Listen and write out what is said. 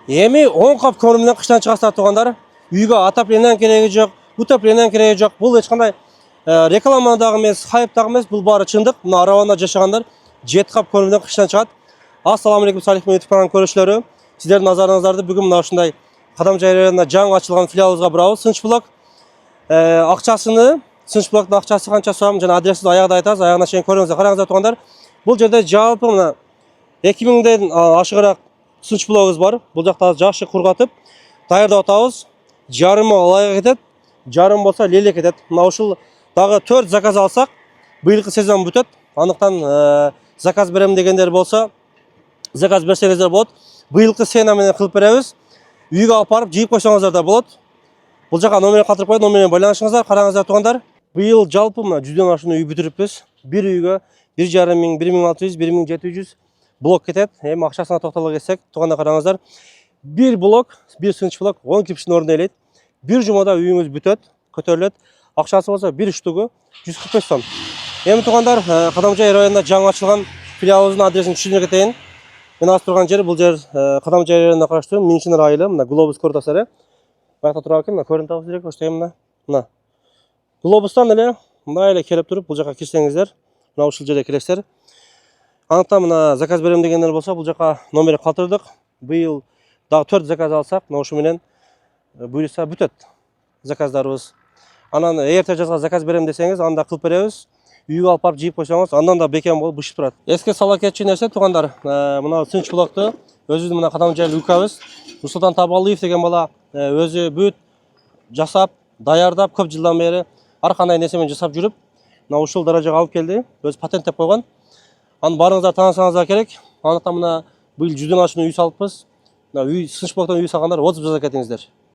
Эми 10 кап көмүрдөн кыштан чыгасыздар туугандар. Үйгө отопленияның кереги жок, утопленияның кереги жок. Бул эч кандай реклама дагы эмес, хайп дагы эмес, бул баары чындык. Мына Араванда жашагандар 7 кап көмүрдөн кыштан чыгат. Ассаламу алейкум, Салих YouTube каналынын көрүүчүлөрү. Сиздердин назарыңыздарды бүгүн мына ушундай Кадамжай районунда жаңы ачылган филиалыбызга бурабыз. Сынчблок акчасыны, Сынчблоктун акчасы канча сом жана адресин аягында айтабыз. Аягына чейин көрүңүздөр, караңыздар туугандар. Бул жерде жалпы мына 2000ден ашыгыраак Сынчблогубуз бар. Бул жакта жакшы кургатып даярдап атабыз. Жарымы алайга кетет, жарым болсо леле кетет. Мына ушул дагы 4 заказ алсак, быйылкы сезон бүтөт. Андыктан заказ берем дегендер болсо, заказ берсеңиздер болот. Быйылкы сена менен кылып беребиз. Үйгө алып барып жыйып койсоңуздар да болот. Бул жака номер калтырып коет, номер менен байланышыңыздар. Караңыздар туугандар. Быйыл жалпы мына 100дөн ашуун үй бүтүрүпбүз. Бир үйгө 1,5 миң, 1600, 1700 блок кетет. Эми акчасына токтоло кетсек, туугандар караңыздар. Bir blok, bir Сынчблок 10 кирпичтин ордуна элейт. Бир жумада үйүңүз бүтөт, көтөрүлөт. Акчасы болсо бир штугу 145 сом. Эми туугандар, Кадамжай районунда жаңы ачылган филиалыбыздын адресин түшүндүрүп кетейин. Мен азыр турган жер бул жер Кадамжай районуна караштуу Минчинер айылы, мына Глобус кордосары. Баягы турат экен, мына көрүнүп атабыз дирек, ошто эми мына. Глобустан эле мындай эле келип туруп, бул жака кирсеңиздер, мына ушул жерде келесиздер. Андыктан мына заказ берем дегендер болсо, бул жака номер калтырдык. Быйыл дагы 4 заказ алсак, мына ушу менен буюрса бүтөт заказдарыбыз. Анан эрте жазга заказ берем десеңиз, анда кылып беребиз. Үйгө алып барып жыйып койсоңуз, андан да бекем болуп бышып турат. Эске сала кетчү нерсе туугандар, мына Сынчблокту өзүбүздүн мына Кадамжайлык укабыз Нурсултан Табалыев деген бала өзү бүт жасап, даярдап, көп жылдан бери ар кандай нерсе менен жасап жүрүп, мына ушул даражага алып келди. Өзү патенттеп койгон. Аны барыңыздар таанысаңыздар керек. Андыктан мына быйыл 100дөн ашуун үй салыппыз. Үй Сынчблоктон үй салгандар отзыв жаза кетиңиздер.